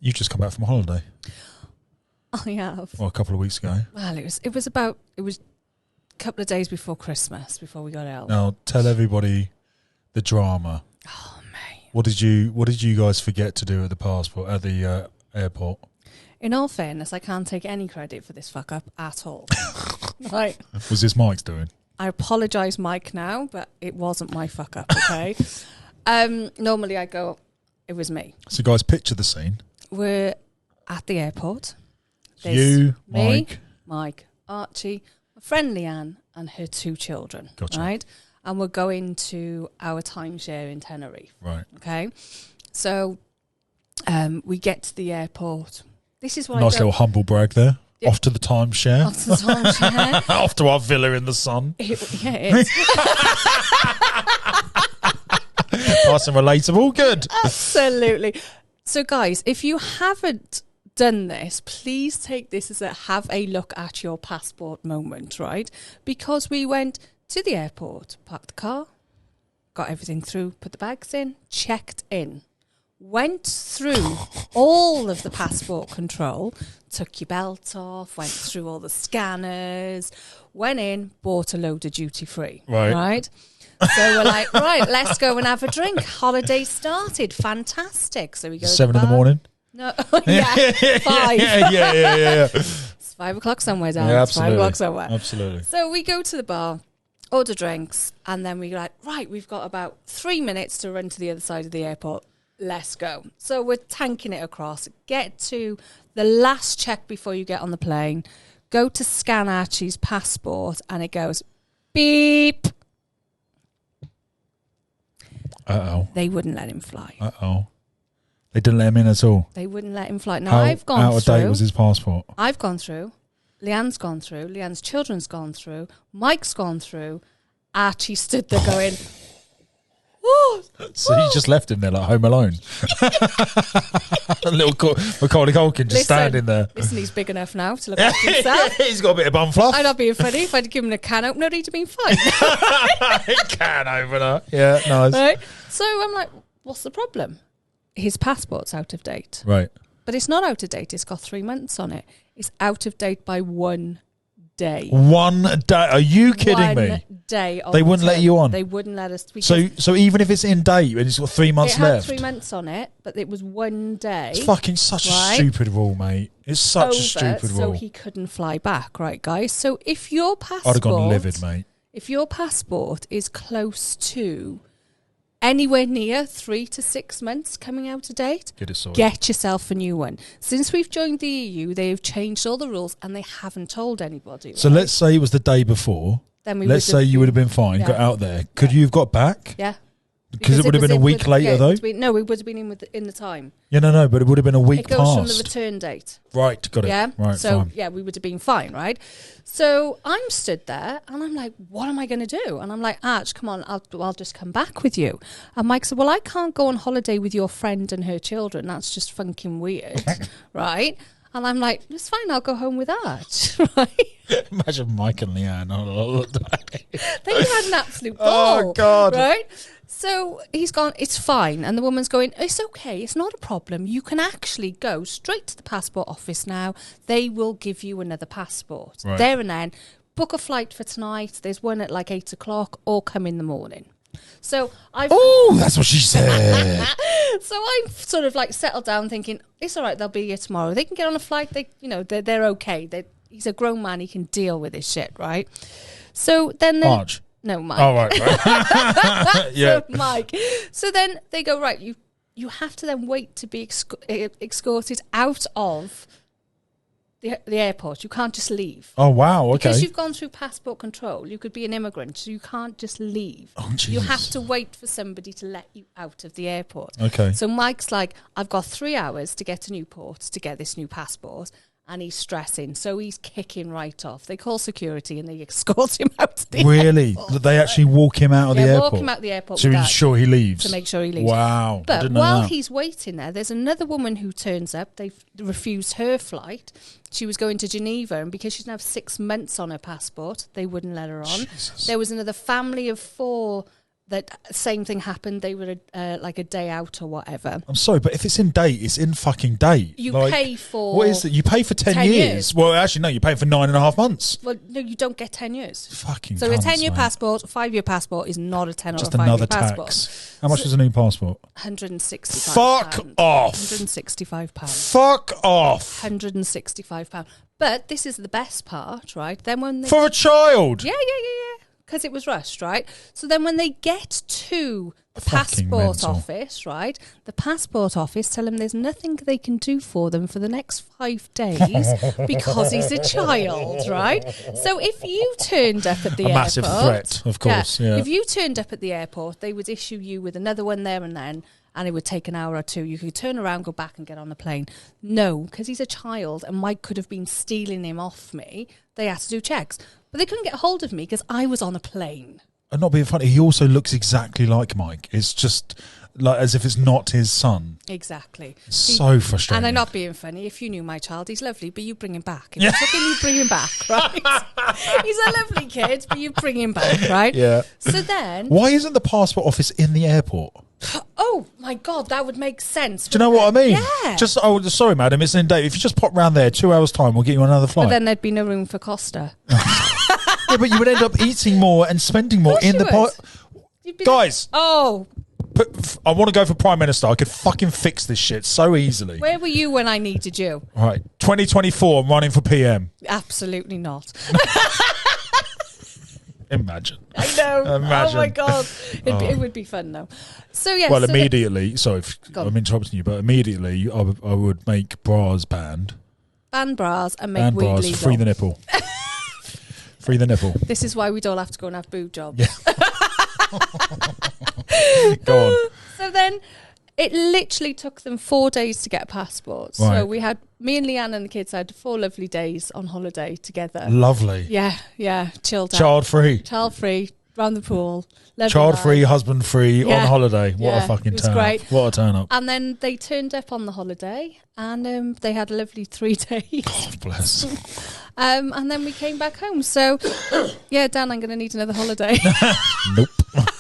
You've just come back from holiday. I have. Well, a couple of weeks ago. Well, it was a couple of days before Christmas before we got out. Now, tell everybody the drama. Oh, mate. What did you guys forget to do at the airport? In all fairness, I can't take any credit for this fuck up at all. Right. Was this Mike's doing? I apologise, Mike, now, but it wasn't my fuck up, okay? Normally I go, it was me. So, guys, picture the scene. We're at the airport. There's You, me, Mike, Archie, my friend Leanne, and her 2 children. Gotcha. Right? And we're going to our timeshare in Tenerife. Right. Okay? So we get to the airport. This is what Nice little humble brag there. Yeah. Off to the timeshare. Off to the timeshare. Off to our villa in the sun. It is. Nice and relatable. Good. Absolutely. So, guys, if you haven't done this, please take this as a have a look at your passport moment, right? Because we went to the airport, parked the car, got everything through, put the bags in, checked in, went through all of the passport control, took your belt off, went through all the scanners, went in, bought a load of duty free, right? So we're like, right, let's go and have a drink. Holiday started. Fantastic. So we go 7 in the morning? No, yeah, 5. Yeah. It's 5 o'clock somewhere, Dan. Yeah, it's 5 o'clock somewhere. Absolutely. So we go to the bar, order drinks, and then we're like, right, we've got about 3 minutes to run to the other side of the airport. Let's go. So we're tanking it across. Get to the last check before you get on the plane. Go to scan Archie's passport, and it goes, beep. Uh-oh. They wouldn't let him fly. Uh-oh. They didn't let him in at all? They wouldn't let him fly. Now, How I've gone through. out of date was his passport? I've gone through. Leanne's gone through. Leanne's children's gone through. Mike's gone through. Archie stood there going, So you just left him there like Home Alone. A little Macaulay Culkin just standing there. Listen, he's big enough now to look after himself. He's got a bit of bum fluff. I'm not being funny. If I'd given him a can opener, he'd have been fine. Can opener. Yeah, nice. Right? So I'm like, what's the problem? His passport's out of date. Right. But it's not out of date. It's got 3 months on it. It's out of date by 1 day. 1 day? Are you kidding me? 1 day. They wouldn't let you on? They wouldn't let us. So even if it's in date and it's got 3 months left? It had 3 months on it, but it was 1 day. It's fucking such a stupid rule, mate. It's such a stupid rule. So he couldn't fly back, right, guys? So if your passport... I'd have gone livid, mate. If your passport is close to anywhere near 3 to 6 months coming out of date, get yourself a new one. Since we've joined the EU, they've changed all the rules and they haven't told anybody. So let's say it was the day before. Then let's say you would have been fine, got out there. Could you have got back? Yeah. Because it would have been a week later, though? No, we would have been in the time. Yeah, no, but it would have been a week past. It goes from the return date. Right, got it. Yeah? Right, so, fine. yeah, we would have been fine, right? So I'm stood there, and I'm like, what am I going to do? And I'm like, Arch, come on, I'll just come back with you. And Mike said, well, I can't go on holiday with your friend and her children. That's just fucking weird, right? And I'm like, it's fine, I'll go home with Arch, right? Imagine Mike and Leanne on a holiday. They had an absolute ball. Oh, God. Right? So he's gone, it's fine. And the woman's going, it's okay, it's not a problem. You can actually go straight to the passport office now. They will give you another passport. Right. There and then, book a flight for tonight. There's one at like 8 o'clock or come in the morning. So Oh, that's what she said. So I've sort of like settled down thinking, it's all right, they'll be here tomorrow. They can get on a flight. They're okay. He's a grown man. He can deal with his shit, right? So then Marge. No, Mike. Oh, right. Yeah. So, Mike. So then they go, right, you have to then wait to be escorted out of the airport. You can't just leave. Oh, wow, okay. Because you've gone through passport control. You could be an immigrant, so you can't just leave. Oh, Jesus. You have to wait for somebody to let you out of the airport. Okay. So Mike's like, I've got 3 hours to get to Newport to get this new passport. And he's stressing, so he's kicking right off. They call security and they escort him out to the airport. Did they actually walk him out of the airport? Walk him out of the airport. To ensure he leaves? To make sure he leaves. Wow. But while he's waiting there, there's another woman who turns up. They've refused her flight. She was going to Geneva, and because she's now 6 months on her passport, they wouldn't let her on. Jesus. There was another family of 4 that same thing happened. They were like a day out or whatever. I'm sorry, but if it's in date, it's in fucking date. You like, pay for... What is it? You pay for 10 years. Well, actually, no, you pay for 9.5 months. Well, no, you don't get 10 years. Fucking So a 10-year passport, a 5-year passport is not a 10 Just or a 5-year another passport. tax. How much was a new passport? £165. Fuck off. £165. Fuck off. £165. But this is the best part, right? Then when they... For a child. Yeah. Because it was rushed, right? So then when they get to the Fucking passport mental. office, right? The passport office tell him there's nothing they can do for them for the next 5 days because he's a child, right? So if you turned up at the airport... A massive threat, of course, yeah. If you turned up at the airport, they would issue you with another one there and then, and it would take an hour or two. You could turn around, go back and get on the plane. No, because he's a child and Mike could have been stealing him off me. They had to do checks. But they couldn't get hold of me because I was on a plane. And not being funny, he also looks exactly like Mike. It's just like as if it's not his son. Exactly. So frustrating. And I'm not being funny. If you knew my child, he's lovely, but you bring him back. If you're fucking, you bring him back, right? He's a lovely kid, but you bring him back, right? Yeah. So then... Why isn't the passport office in the airport? Oh, my God, that would make sense. Do you know what I mean? Yeah. Just, sorry, madam, it's in date. If you just pop round there 2 hours' time, we'll get you another flight. But then there'd be no room for Costa. Yeah, but you would end up eating more and spending more in the pot. Guys. Oh. I want to go for Prime Minister. I could fucking fix this shit so easily. Where were you when I needed you? All right. 2024, I'm running for PM. Absolutely not. Imagine. I know. Imagine. Oh my God. It would be fun though. So yeah. Well, immediately. Sorry, I'm interrupting you, but immediately I would make bras banned. Ban bras and make Ban weed bras. legal. Free the nipple. Free the nipple. This is why we'd all have to go and have boob jobs. Yeah. Go on. So then it literally took them 4 days to get a passport. Right. So we had, me and Leanne and the kids had 4 lovely days on holiday together. Lovely. Yeah, chilled out. Child free. Child free, round the pool. Child free, husband free, Yeah. on holiday. What Yeah, a fucking it was turn great. up. What a turn up. And then they turned up on the holiday and they had a lovely 3 days. God bless. And then we came back home. So, yeah, Dan, I'm going to need another holiday. Nope.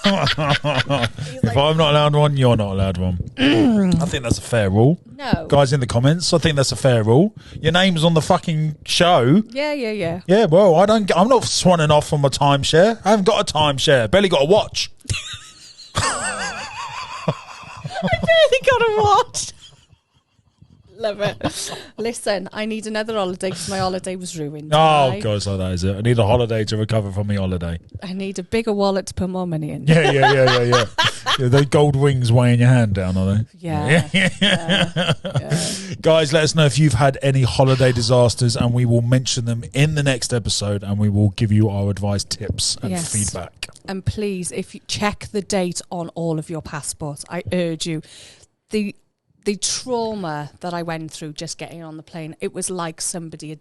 If I'm not allowed one, you're not allowed one. I think that's a fair rule. No. Guys in the comments, I think that's a fair rule. Your name's on the fucking show. Yeah. Yeah, well, I'm not swanning off on my timeshare. I haven't got a timeshare. Barely got a watch. I barely got a watch. Love it. Listen, I need another holiday because my holiday was ruined. Oh, right? God, so that is it. I need a holiday to recover from my holiday. I need a bigger wallet to put more money in. Yeah. Yeah, the gold wings weighing your hand down, are they? Yeah. Guys, let us know if you've had any holiday disasters and we will mention them in the next episode and we will give you our advice, tips and feedback. And please, if you check the date on all of your passports, I urge you. The trauma that I went through just getting on the plane, it was like somebody had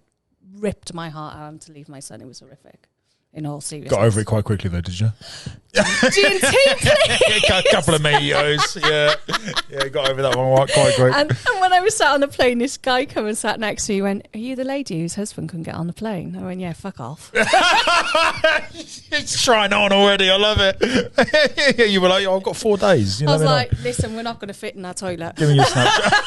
ripped my heart out to leave my son. It was horrific, in all seriousness. Got over it quite quickly though, did you? G&T, please. A couple of meteors, yeah, got over that one quite quick. And when I was sat on the plane, this guy came and sat next to me. He went, "Are you the lady whose husband couldn't get on the plane?" I went, "Yeah, fuck off." It's trying on already. I love it. You were like, I've got 4 days. You know I was what like, listen, we're not going to fit in that toilet. Give me your Snapchat.